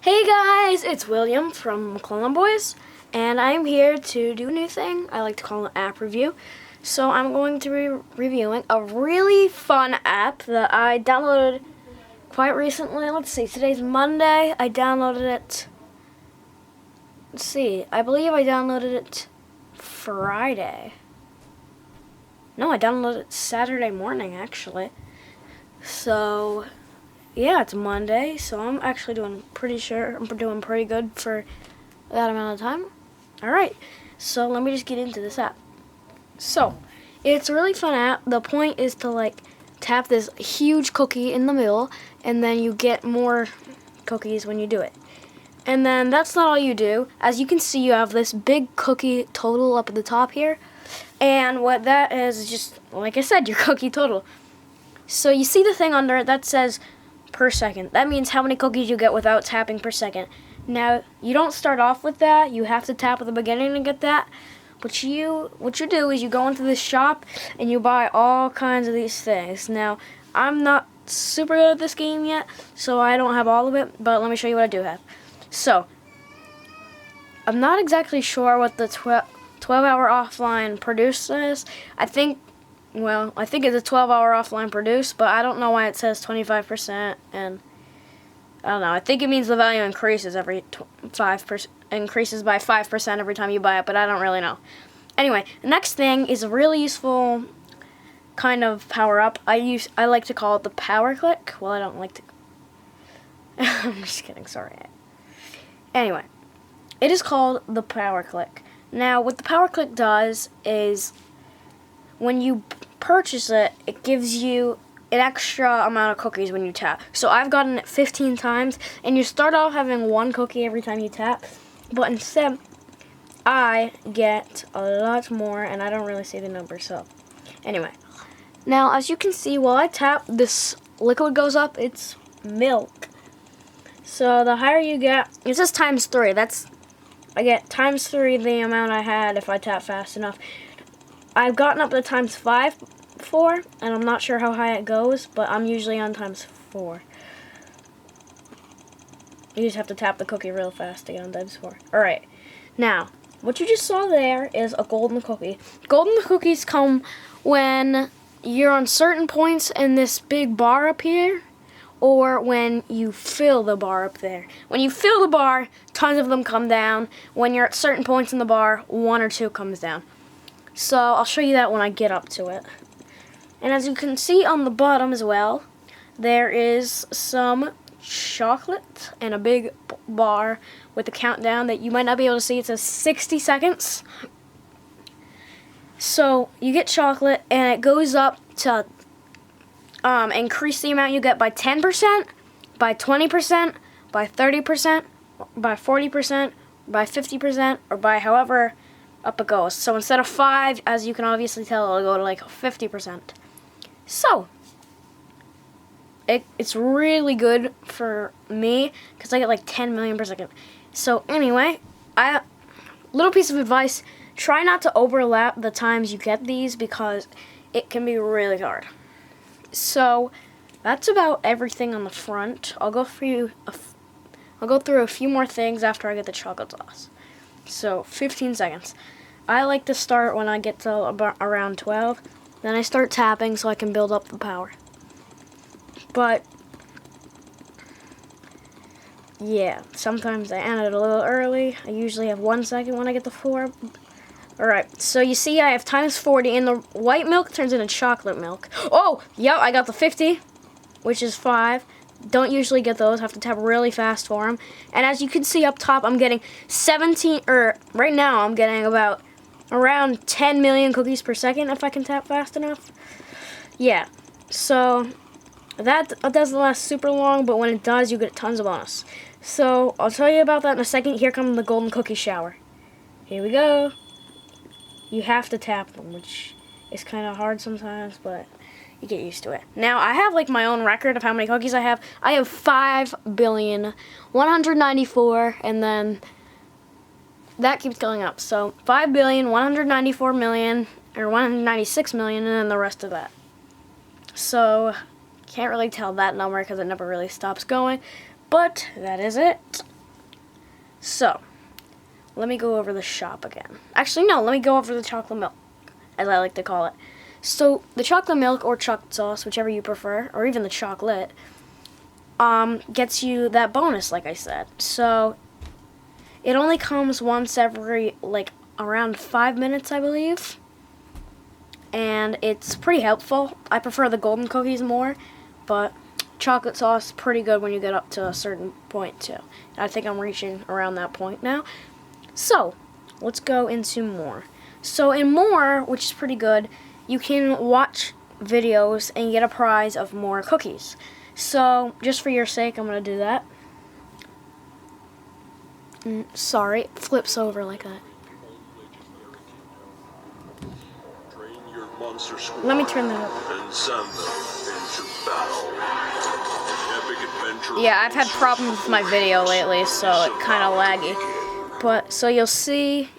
Hey guys, it's William from McClellan Boys, and I'm here to do a new thing I like to call an app review. So I'm going to be reviewing a really fun app that I downloaded quite recently. Let's see, today's Monday. I downloaded it, I believe I downloaded it Friday. No, I downloaded it Saturday morning, actually. So yeah, it's Monday, so I'm actually doing pretty good for that amount of time. Alright, so let me just get into this app. So, it's a really fun app. The point is to tap this huge cookie in the middle, and then you get more cookies when you do it. And then that's not all you do. As you can see, you have this big cookie total up at the top here. And what that is just, like I said, your cookie total. So you see the thing under it that says per second. That means how many cookies you get without tapping per second. Now, you don't start off with that. You have to tap at the beginning to get that. But what you do is you go into this shop and you buy all kinds of these things. Now, I'm not super good at this game yet, so I don't have all of it, but let me show you what I do have. So, I'm not exactly sure what the 12-hour offline produce is. I think it's a 12-hour offline produce, but I don't know why it says 25%, and I don't know. I think it means the value increases by 5% every time you buy it, but I don't really know. Anyway, the next thing is a really useful kind of power-up. I like to call it the power click. Well, I don't like to. I'm just kidding. Sorry. Anyway, it is called the power click. Now, what the power click does is when you purchase it, it gives you an extra amount of cookies when you tap. So I've gotten it 15 times, and you start off having one cookie every time you tap, but instead I get a lot more, and I don't really see the number. So anyway, now as you can see, while I tap, this liquid goes up. It's milk. So the higher you get, it says times 3. I get times 3 the amount I had if I tap fast enough. I've gotten up to times 4, and I'm not sure how high it goes, but I'm usually on times 4. You just have to tap the cookie real fast to get on times 4. Alright, now, what you just saw there is a golden cookie. Golden cookies come when you're on certain points in this big bar up here, or when you fill the bar up there. When you fill the bar, tons of them come down. When you're at certain points in the bar, 1 or 2 comes down. So I'll show you that when I get up to it. And as you can see on the bottom as well, there is some chocolate and a big bar with a countdown that you might not be able to see. It says 60 seconds. So you get chocolate, and it goes up to increase the amount you get by 10%, by 20%, by 30%, by 40%, by 50%, or by however up it goes. So instead of 5, as you can obviously tell, it'll go to 50%. So it's really good for me because I get 10 million per second. So anyway, little piece of advice: try not to overlap the times you get these because it can be really hard. So that's about everything on the front. I'll go through a few more things after I get the chocolate sauce. So 15 seconds. I like to start when I get to around 12. Then I start tapping so I can build up the power. But yeah, sometimes I end it a little early. I usually have 1 second when I get to 4. Alright, so you see I have times 40, and the white milk turns into chocolate milk. Oh, yep, I got the 50, which is 5. Don't usually get those. Have to tap really fast for them. And as you can see up top, I'm getting right now I'm getting about around 10 million cookies per second if I can tap fast enough. Yeah, so that doesn't last super long, but when it does, you get tons of bonus. So I'll tell you about that in a second. Here comes the golden cookie shower. Here we go. You have to tap them, which is kind of hard sometimes, but you get used to it. Now, I have my own record of how many cookies I have. I have 5,194,000,000, and then that keeps going up. So 5,194,000,000, or 196,000,000, and then the rest of that. So can't really tell that number because it never really stops going. But that is it. So, let me go over the shop again. Actually, no, let me go over the chocolate milk, as I like to call it. So, the chocolate milk or chocolate sauce, whichever you prefer, or even the chocolate, gets you that bonus, like I said. So, it only comes once every, like, around 5 minutes, I believe. And it's pretty helpful. I prefer the golden cookies more, but chocolate sauce is pretty good when you get up to a certain point, too. I think I'm reaching around that point now. So, let's go into more. So, in more, which is pretty good, you can watch videos and get a prize of more cookies. So, just for your sake, I'm going to do that. Sorry, it flips over like that. Let me turn that up. Yeah, I've had problems with my video lately, so it's kind of laggy. But, so you'll see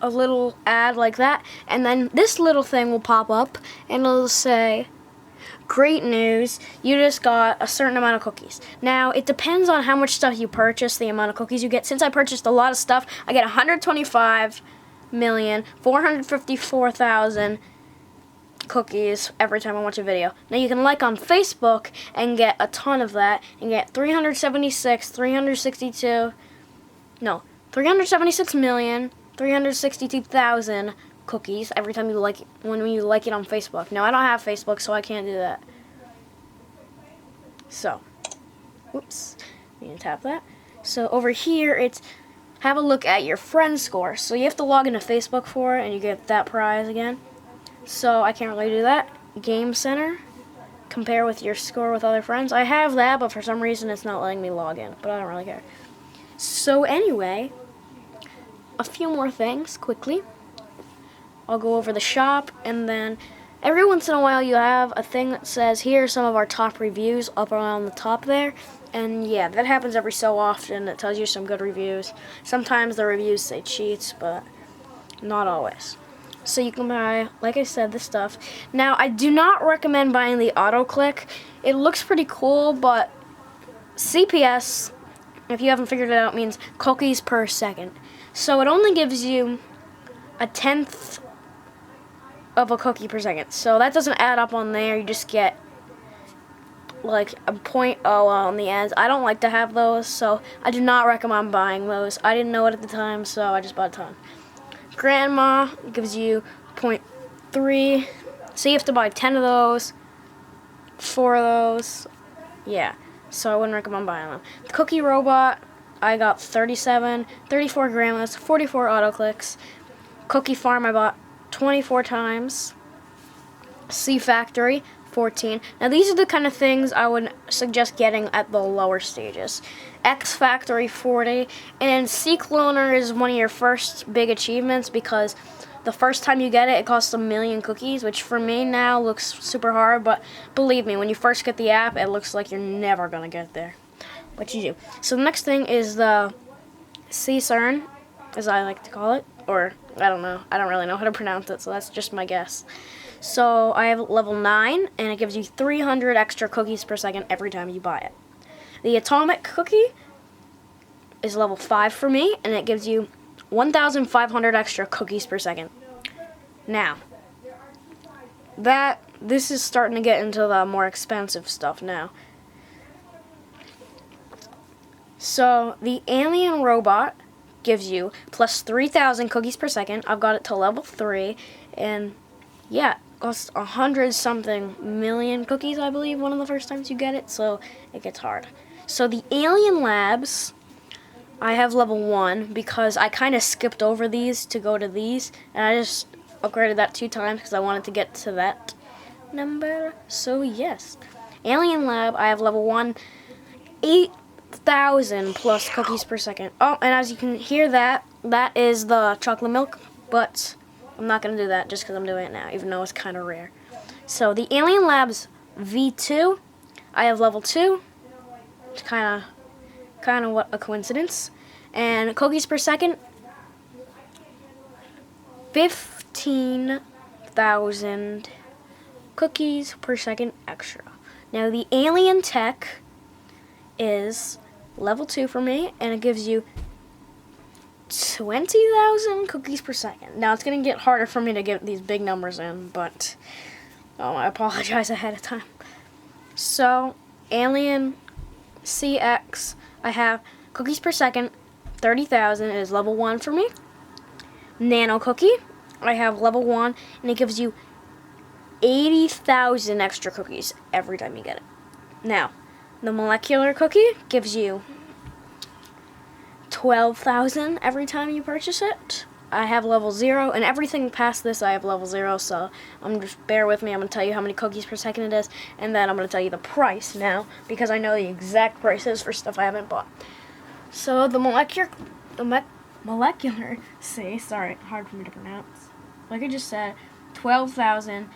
a little ad like that, and then this little thing will pop up, and it'll say, great news, you just got a certain amount of cookies. Now, it depends on how much stuff you purchase, the amount of cookies you get. Since I purchased a lot of stuff, I get 125,454,000 cookies every time I watch a video. Now, you can like on Facebook and get a ton of that, and get 376,362,000 cookies every time you like it, when you like it on Facebook. Now, I don't have Facebook, so I can't do that. So, whoops, you can tap that. So over here, it's have a look at your friend score. So you have to log into Facebook for it, and you get that prize again. So I can't really do that. Game Center, compare with your score with other friends. I have that, but for some reason it's not letting me log in, but I don't really care. So anyway, a few more things quickly. I'll go over the shop, and then every once in a while you have a thing that says, here are some of our top reviews up around the top there. And yeah, that happens every so often. It tells you some good reviews. Sometimes the reviews say cheats, but not always. So you can buy, like I said, this stuff. Now, I do not recommend buying the auto-click. It looks pretty cool, but CPS, if you haven't figured it out, means cookies per second. So it only gives you a tenth of a cookie per second. So that doesn't add up on there. You just get like a 0.0 on the ends. I don't like to have those, so I do not recommend buying those. I didn't know it at the time, so I just bought a ton. Grandma gives you 0.3, so you have to buy 10 of those, 4 of those. Yeah, so I wouldn't recommend buying them. The Cookie Robot, I got 37, 34 grandmas, 44 auto clicks. Cookie Farm, I bought 24 times. C Factory, 14. Now these are the kind of things I would suggest getting at the lower stages. X Factory, 40. And C Cloner is one of your first big achievements, because the first time you get it, it costs 1,000,000 cookies, which for me now looks super hard, but believe me, when you first get the app, it looks like you're never gonna get there. But you do. So the next thing is the C CERN, as I like to call it, or I don't know. I don't really know how to pronounce it, so that's just my guess. So I have level 9, and it gives you 300 extra cookies per second every time you buy it. The Atomic Cookie is level 5 for me, and it gives you 1,500 extra cookies per second. Now, this is starting to get into the more expensive stuff now. So the Alien Robot gives you plus 3,000 cookies per second. I've got it to level 3, and yeah, it costs 100-something million cookies, I believe, one of the first times you get it, so it gets hard. So the Alien Labs, I have level 1 because I kind of skipped over these to go to these, and I just upgraded that 2 times because I wanted to get to that number. So yes, Alien Lab, I have level 1, 8,000 plus cookies per second. Oh, and as you can hear, that is the chocolate milk, but I'm not going to do that just because I'm doing it now, even though it's kind of rare. So the Alien Labs V2, I have level 2. It's kind of what a coincidence. And cookies per second, 15,000 cookies per second extra. Now the Alien Tech is level 2 for me, and it gives you 20,000 cookies per second. Now, it's going to get harder for me to get these big numbers in, but I apologize ahead of time. So, Alien CX, I have cookies per second, 30,000 is level 1 for me. Nano Cookie, I have level 1, and it gives you 80,000 extra cookies every time you get it. Now, the Molecular Cookie gives you 12,000 every time you purchase it. I have level 0, and everything past this I have level 0, so just bear with me. I'm going to tell you how many cookies per second it is, and then I'm going to tell you the price now, because I know the exact prices for stuff I haven't bought. So the molecular, sorry, hard for me to pronounce. Like I just said, 12,000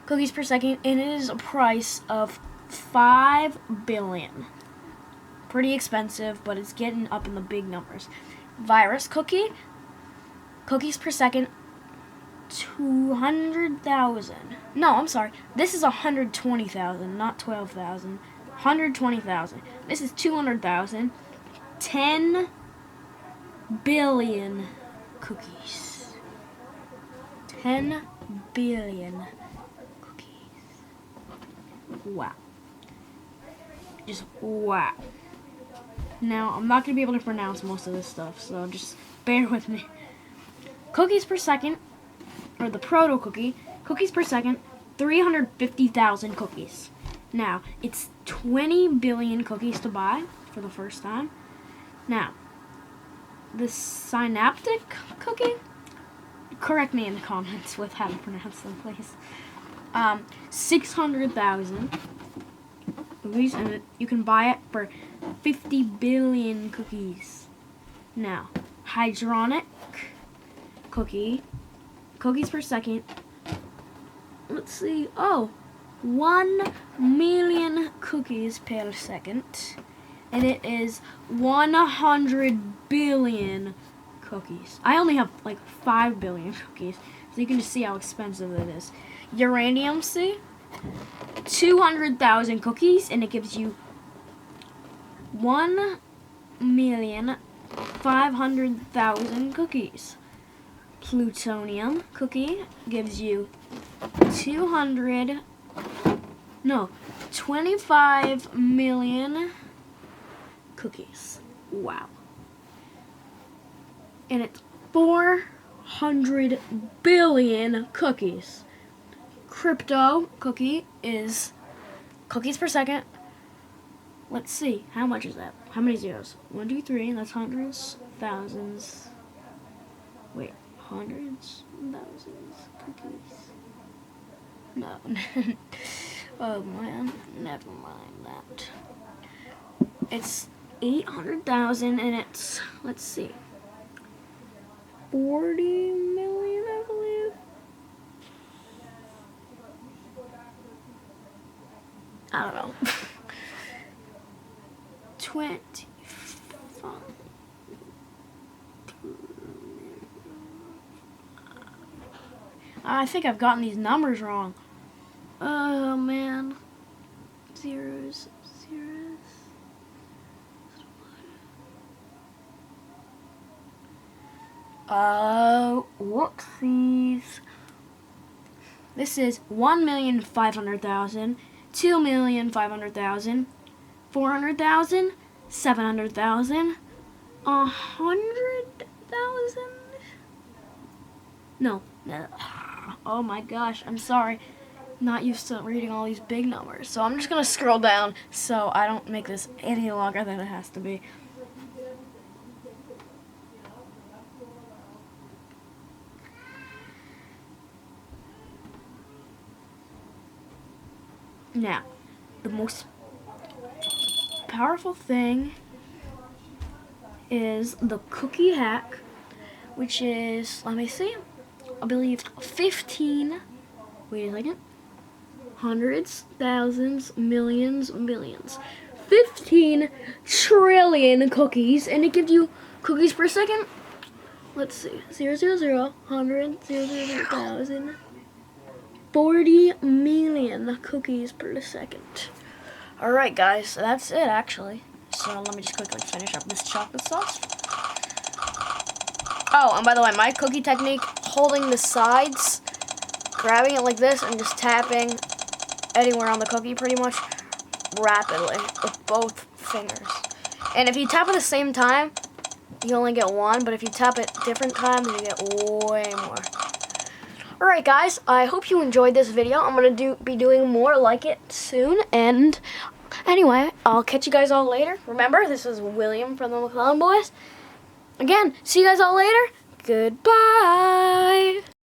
cookies per second, and it is a price of 5 billion. Pretty expensive, but it's getting up in the big numbers. Virus Cookie, cookies per second, 200,000. No, I'm sorry. This is 120,000, not 12,000. 120,000. This is 200,000. 10 billion cookies. 10 billion cookies. Wow. Just wow. Now, I'm not going to be able to pronounce most of this stuff, so just bear with me. Cookies per second, or the Proto Cookie, cookies per second, 350,000 cookies. Now, it's 20 billion cookies to buy for the first time. Now, the Synaptic Cookie, correct me in the comments with how to pronounce them, please. 600,000 cookies, and you can buy it for 50 billion cookies. Now, Hydronic Cookie, cookies per second. Let's see. 1 million cookies per second, and it is 100 billion cookies. I only have like 5 billion cookies, so you can just see how expensive it is. Uranium C, 200,000 cookies, and it gives you 1,500,000 cookies. Plutonium Cookie gives you 25 million cookies. Wow. And it's 400 billion cookies. Crypto Cookie is cookies per second. Let's see, how much is that? How many zeros? 1, 2, 3, that's hundreds, thousands. Wait, hundreds, thousands, cookies. No. Oh man, never mind that. It's 800,000, and it's, let's see, 40 million, I believe. I don't know. 25. I think I've gotten these numbers wrong. Oh man. Zeros. Whoopsies. This is 1,500,000, 2,500,000, 400,000, 700,000, 100,000. No. Oh my gosh, I'm sorry. Not used to reading all these big numbers. So I'm just going to scroll down so I don't make this any longer than it has to be. Now, the most powerful thing is the cookie hack, which is, let me see, I believe 15, wait a second, hundreds, thousands, millions, billions, 15 trillion cookies, and it gives you cookies per second. Let's see, 0, 0, 0, 100, 0, 0, 0, 1,000, 40 million cookies per second. Alright guys, so that's it actually. So let me just quickly finish up this chocolate sauce. Oh, and by the way, my cookie technique, holding the sides, grabbing it like this, and just tapping anywhere on the cookie pretty much rapidly with both fingers. And if you tap at the same time, you only get one, but if you tap at different times, you get way more. Alright guys, I hope you enjoyed this video. I'm going to be doing more like it soon, and anyway, I'll catch you guys all later. Remember, this is William from the McClellan Boys. Again, see you guys all later. Goodbye.